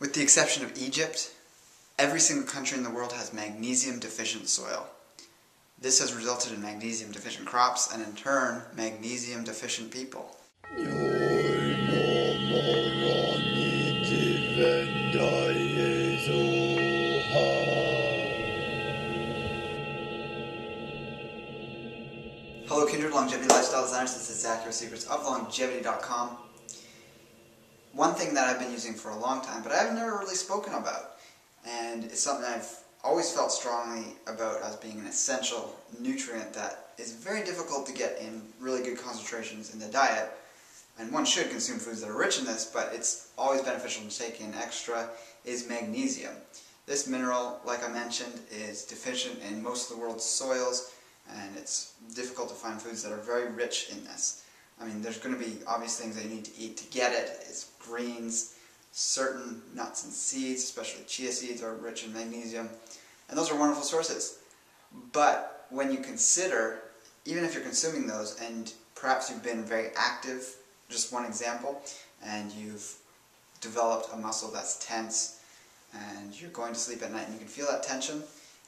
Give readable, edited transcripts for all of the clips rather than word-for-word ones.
With the exception of Egypt, every single country in the world has magnesium deficient soil. This has resulted in magnesium deficient crops and in turn magnesium deficient people. Hello kindred longevity lifestyle designers, this is Zach, your secrets of longevity.com. One thing that I've been using for a long time, but I've never really spoken about, and it's something I've always felt strongly about as being an essential nutrient that is very difficult to get in really good concentrations in the diet, and one should consume foods that are rich in this, but it's always beneficial to take in extra, is magnesium. This mineral, like I mentioned, is deficient in most of the world's soils, and it's difficult to find foods that are very rich in this. I mean, there's going to be obvious things that you need to eat to get it. It's greens, certain nuts and seeds, especially chia seeds, are rich in magnesium, and those are wonderful sources. But when you consider, even if you're consuming those and perhaps you've been very active, just one example, and you've developed a muscle that's tense and you're going to sleep at night and you can feel that tension,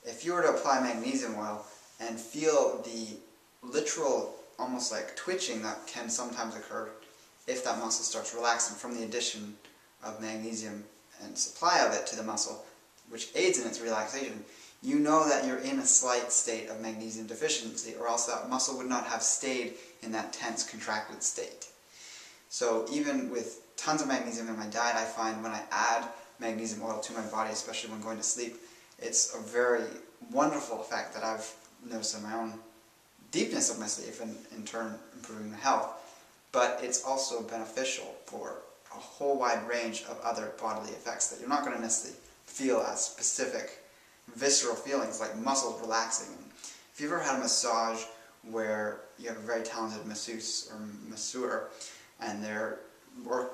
if you were to apply magnesium oil and feel the literal almost like twitching that can sometimes occur if that muscle starts relaxing from the addition of magnesium and supply of it to the muscle, which aids in its relaxation, you know that you're in a slight state of magnesium deficiency, or else that muscle would not have stayed in that tense, contracted state. So even with tons of magnesium in my diet, I find when I add magnesium oil to my body, especially when going to sleep, it's a very wonderful effect that I've noticed in my own deepness of my sleep and in turn improving my health. But it's also beneficial for a whole wide range of other bodily effects that you're not going to necessarily feel as specific visceral feelings like muscles relaxing. If you've ever had a massage where you have a very talented masseuse or masseur and they're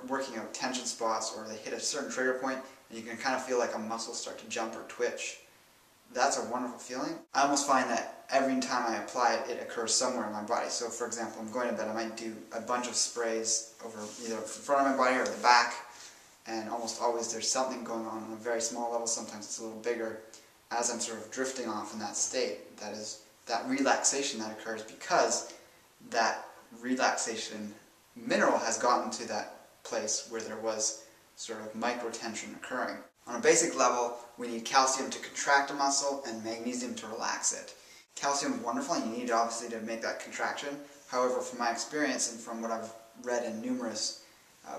working out tension spots, or they hit a certain trigger point and you can kind of feel like a muscle start to jump or twitch, that's a wonderful feeling. I almost find that every time I apply it, it occurs somewhere in my body. So for example, I'm going to bed, I might do a bunch of sprays over either the front of my body or the back, and almost always there's something going on a very small level, sometimes it's a little bigger, as I'm sort of drifting off in that state. That is that relaxation that occurs because that relaxation mineral has gotten to that place where there was sort of micro-tension occurring. On a basic level, we need calcium to contract a muscle and magnesium to relax it. Calcium is wonderful and you need it obviously to make that contraction. However, from my experience and from what I've read in numerous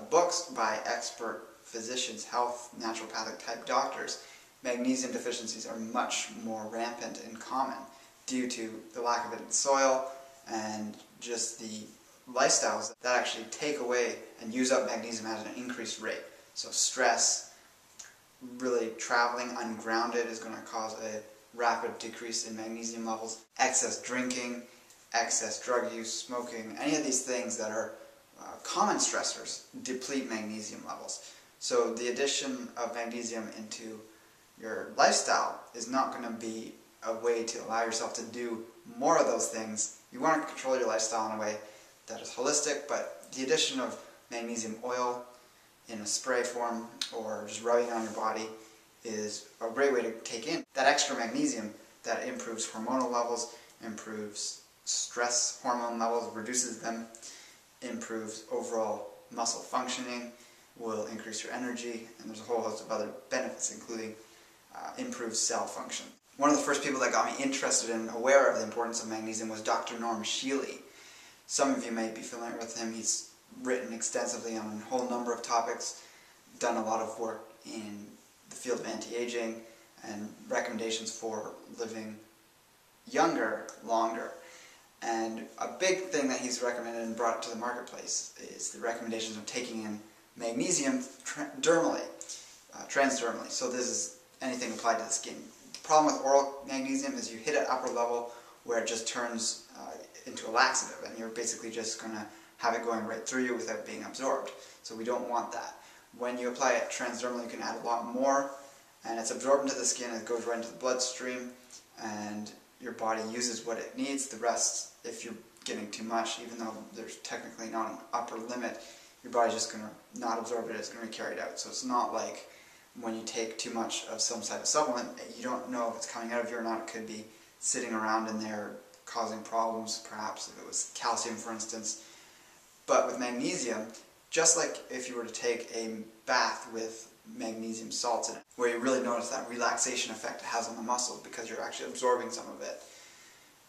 books by expert physicians, health, naturopathic type doctors, magnesium deficiencies are much more rampant and common due to the lack of it in soil and just the lifestyles that actually take away and use up magnesium at an increased rate. So stress, really traveling ungrounded is going to cause a rapid decrease in magnesium levels. Excess drinking, excess drug use, smoking, any of these things that are common stressors deplete magnesium levels. So the addition of magnesium into your lifestyle is not going to be a way to allow yourself to do more of those things. You want to control your lifestyle in a way that is holistic, but the addition of magnesium oil in a spray form or just rubbing on your body is a great way to take in that extra magnesium that improves hormonal levels, improves stress hormone levels, reduces them, improves overall muscle functioning, will increase your energy, and there's a whole host of other benefits, including improved cell function. One of the first people that got me interested and aware of the importance of magnesium was Dr. Norm Shealy. Some of you may be familiar with him. He's written extensively on a whole number of topics, done a lot of work in the field of anti-aging and recommendations for living younger, longer. And a big thing that he's recommended and brought to the marketplace is the recommendations of taking in magnesium dermally, transdermally. So this is anything applied to the skin. The problem with oral magnesium is you hit an upper level where it just turns into a laxative, and you're basically just going to have it going right through you without being absorbed. So we don't want that. When you apply it transdermally, you can add a lot more, and it's absorbed into the skin, it goes right into the bloodstream, and your body uses what it needs. The rest, if you're getting too much, even though there's technically not an upper limit, your body's just going to not absorb it, it's going to be carried out. So it's not like when you take too much of some type of supplement, you don't know if it's coming out of you or not. It could be sitting around in there causing problems, perhaps if it was calcium, for instance. But with magnesium, just like if you were to take a bath with magnesium salts in it, where you really notice that relaxation effect it has on the muscle because you're actually absorbing some of it.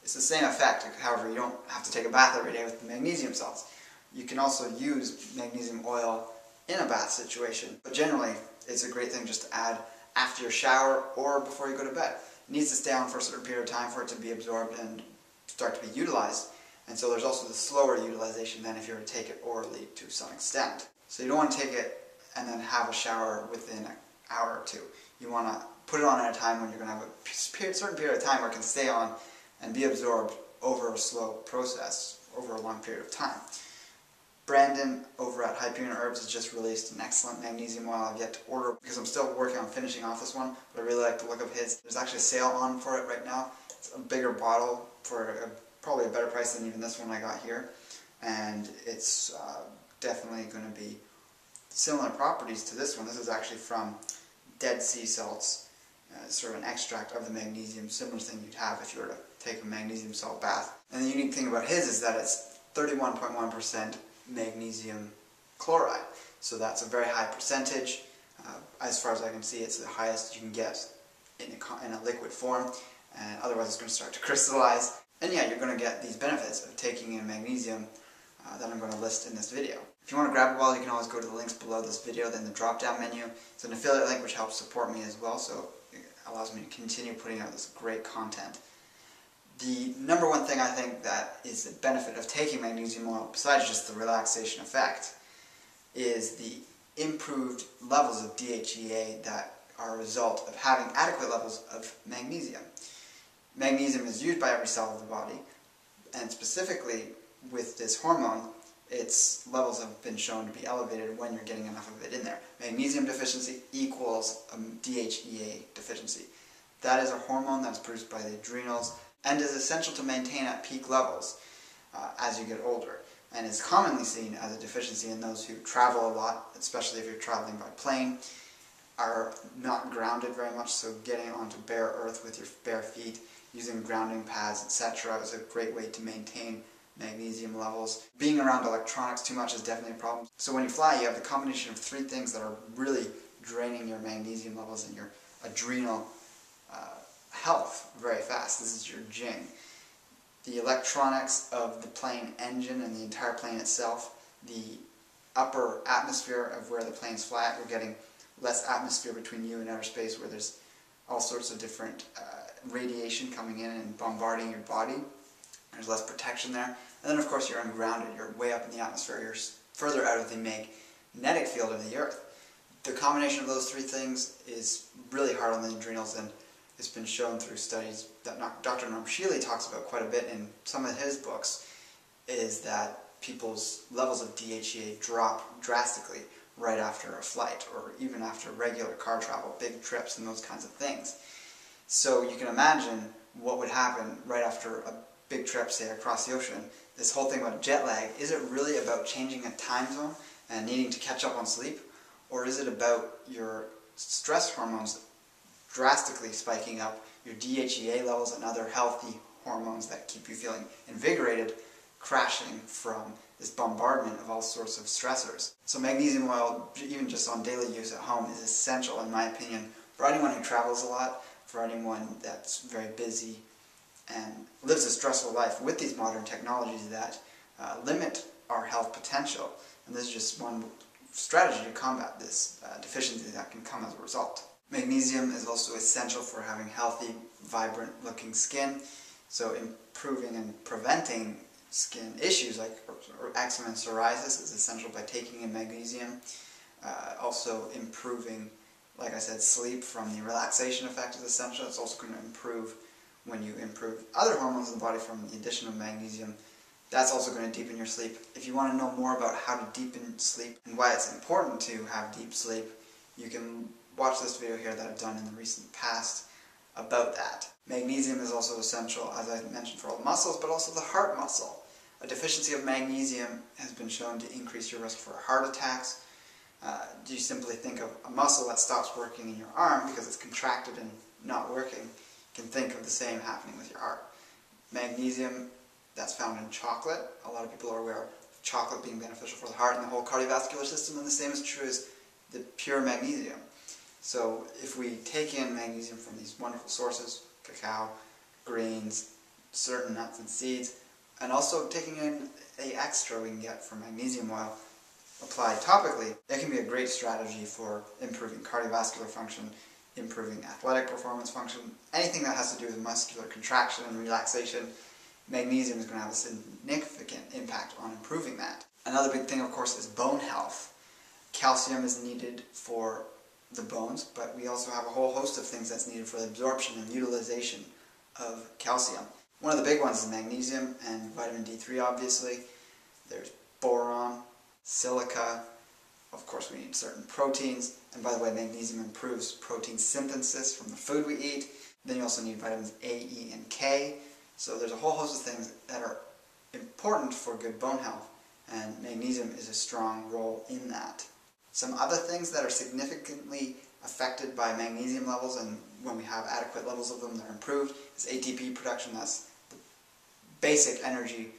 It's the same effect, however, you don't have to take a bath every day with the magnesium salts. You can also use magnesium oil in a bath situation, but generally it's a great thing just to add after your shower or before you go to bed. It needs to stay on for a certain period of time for it to be absorbed and start to be utilized, and so there's also the slower utilization than if you were to take it orally to some extent. So you don't want to take it and then have a shower within an hour or two. You want to put it on at a time when you're going to have a certain period of time where it can stay on and be absorbed over a slow process, over a long period of time. Brandon over at HYPERION Herbs has just released an excellent magnesium oil I've yet to order because I'm still working on finishing off this one, but I really like the look of his. There's actually a sale on for it right now. It's a bigger bottle for probably a better price than even this one I got here, and it's definitely going to be similar properties to this one. This is actually from dead sea salts, sort of an extract of the magnesium, similar thing you'd have if you were to take a magnesium salt bath. And the unique thing about his is that it's 31.1% magnesium chloride, so that's a very high percentage. As far as I can see, it's the highest you can get in a liquid form, and otherwise it's going to start to crystallize. And yeah, you're going to get these benefits of taking in magnesium that I'm going to list in this video. If you want to grab it, you can always go to the links below this video, then the drop down menu. It's an affiliate link which helps support me as well, so it allows me to continue putting out this great content. The number one thing I think that is the benefit of taking magnesium oil, besides just the relaxation effect, is the improved levels of DHEA that are a result of having adequate levels of magnesium. Magnesium is used by every cell of the body, and specifically with this hormone, its levels have been shown to be elevated when you're getting enough of it in there. Magnesium deficiency equals a DHEA deficiency. That is a hormone that's produced by the adrenals and is essential to maintain at peak levels as you get older, and is commonly seen as a deficiency in those who travel a lot, especially if you're traveling by plane, are not grounded very much, so getting onto bare earth with your bare feet, using grounding pads, etc. is a great way to maintain magnesium levels. Being around electronics too much is definitely a problem. So when you fly, you have the combination of three things that are really draining your magnesium levels and your adrenal health very fast. This is your jing. The electronics of the plane engine and the entire plane itself, the upper atmosphere of where the planes fly, you're getting less atmosphere between you and outer space, where there's all sorts of different radiation coming in and bombarding your body. There's less protection there. And then of course you're ungrounded, you're way up in the atmosphere, you're further out of the magnetic field of the earth. The combination of those three things is really hard on the adrenals, and it's been shown through studies that Dr. Norm Shealy talks about quite a bit in some of his books, is that people's levels of DHEA drop drastically right after a flight, or even after regular car travel, big trips and those kinds of things. So you can imagine what would happen right after a big trip, say across the ocean. This whole thing about jet lag, is it really about changing a time zone and needing to catch up on sleep? Or is it about your stress hormones drastically spiking up, your DHEA levels and other healthy hormones that keep you feeling invigorated crashing from this bombardment of all sorts of stressors? So magnesium oil, even just on daily use at home, is essential in my opinion for anyone who travels a lot, for anyone that's very busy and lives a stressful life with these modern technologies that limit our health potential. And this is just one strategy to combat this deficiency that can come as a result. Magnesium is also essential for having healthy, vibrant looking skin, so improving and preventing skin issues like eczema and psoriasis is essential by taking in magnesium. Also improving, like I said, sleep from the relaxation effect is essential. It's also going to improve when you improve other hormones in the body from the addition of magnesium. That's also going to deepen your sleep. If you want to know more about how to deepen sleep and why it's important to have deep sleep, you can watch this video here that I've done in the recent past about that. Magnesium is also essential, as I mentioned, for all the muscles, but also the heart muscle. A deficiency of magnesium has been shown to increase your risk for heart attacks, Do you simply think of a muscle that stops working in your arm because it's contracted and not working? You can think of the same happening with your heart. Magnesium, that's found in chocolate. A lot of people are aware of chocolate being beneficial for the heart and the whole cardiovascular system, and the same is true as the pure magnesium. So if we take in magnesium from these wonderful sources, cacao, greens, certain nuts and seeds, and also taking in the extra we can get from magnesium oil applied topically, that can be a great strategy for improving cardiovascular function, improving athletic performance function, anything that has to do with muscular contraction and relaxation. Magnesium is going to have a significant impact on improving that. Another big thing, of course, is bone health. Calcium is needed for the bones, but we also have a whole host of things that's needed for the absorption and utilization of calcium. One of the big ones is magnesium and vitamin D3, obviously. There's boron, silica. Of course, we need certain proteins. And by the way, magnesium improves protein synthesis from the food we eat. Then you also need vitamins A, E, and K. So there's a whole host of things that are important for good bone health, and magnesium is a strong role in that. Some other things that are significantly affected by magnesium levels, and when we have adequate levels of them, they're improved, is ATP production. That's the basic energy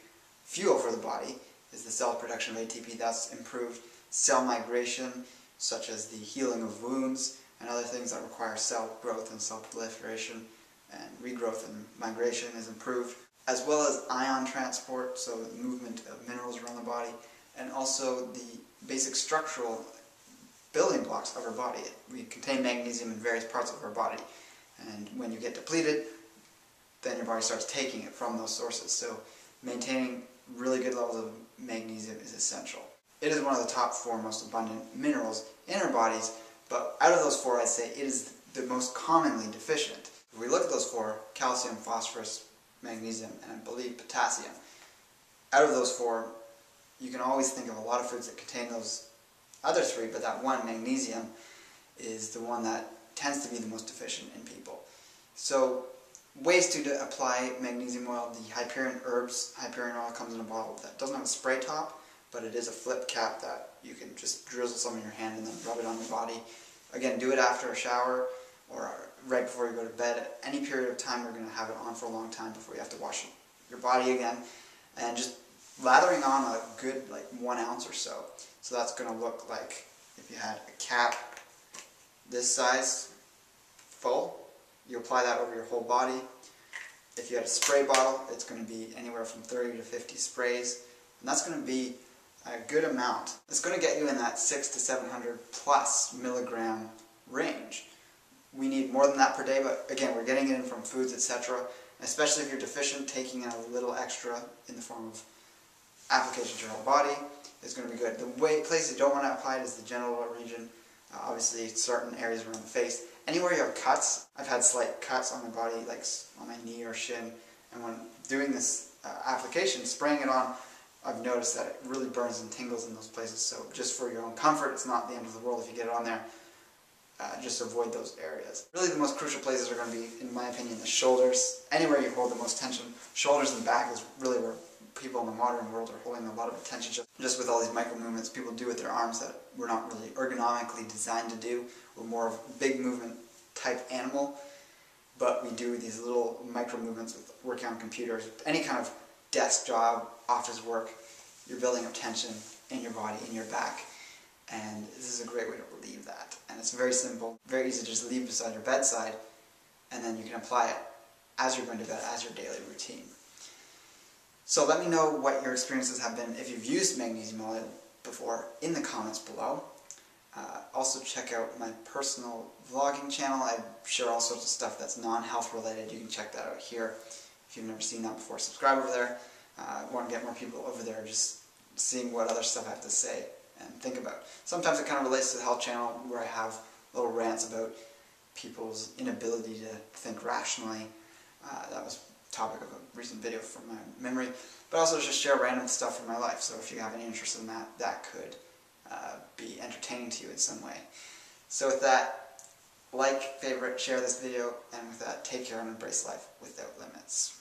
fuel for the body, is the cell production of ATP. That's improved. Cell migration, such as the healing of wounds and other things that require cell growth and cell proliferation and regrowth and migration, is improved, as well as ion transport, so the movement of minerals around the body, and also the basic structural building blocks of our body. We contain magnesium in various parts of our body, and when you get depleted, then your body starts taking it from those sources. So maintaining really good levels of magnesium is essential. It is one of the top 4 most abundant minerals in our bodies, but out of those 4, I'd say it is the most commonly deficient. If we look at those 4, calcium, phosphorus, magnesium, and I believe potassium, out of those 4, you can always think of a lot of foods that contain those other 3, but that one, magnesium, is the one that tends to be the most deficient in people. So ways to apply magnesium oil: the HYPERION herbs. HYPERION oil comes in a bottle that doesn't have a spray top, but it is a flip cap that you can just drizzle some in your hand and then rub it on your body. Again, do it after a shower or right before you go to bed. At any period of time, you're going to have it on for a long time before you have to wash your body again. And just lathering on a good 1 ounce or so. So that's going to look like if you had a cap this size full, you apply that over your whole body. If you had a spray bottle, it's going to be anywhere from 30 to 50 sprays, and that's going to be a good amount. It's going to get you in that 600 to 700 plus milligram range. We need more than that per day, but again, we're getting it in from foods, etc. Especially if you're deficient, taking in a little extra in the form of application to your whole body is going to be good. The place you don't want to apply it is the genital region, obviously certain areas around the face. Anywhere you have cuts, I've had slight cuts on my body, like on my knee or shin, and when doing this application, spraying it on, I've noticed that it really burns and tingles in those places. So just for your own comfort, it's not the end of the world if you get it on there. Just avoid those areas. Really the most crucial places are going to be, in my opinion, the shoulders. Anywhere you hold the most tension. Shoulders and back is really where people in the modern world are holding a lot of attention, just with all these micro movements people do with their arms that we're not really ergonomically designed to do. We're more of a big movement type animal, but we do these little micro movements with working on computers. Any kind of desk job, office work, you're building up tension in your body, in your back, and this is a great way to relieve that. And it's very simple, very easy to just leave beside your bedside, and then you can apply it as you're going to bed, as your daily routine. So let me know what your experiences have been if you've used magnesium oil before in the comments below. Also check out my personal vlogging channel. I share all sorts of stuff that's non-health related. You can check that out here. If you've never seen that before, subscribe over there. I want to get more people over there just seeing what other stuff I have to say and think about. Sometimes it kind of relates to the health channel where I have little rants about people's inability to think rationally. That was the topic of a recent video from my memory. But also just share random stuff from my life. So if you have any interest in that, that could be entertaining to you in some way. So with that, like, favorite, share this video, and with that, take care and embrace life without limits.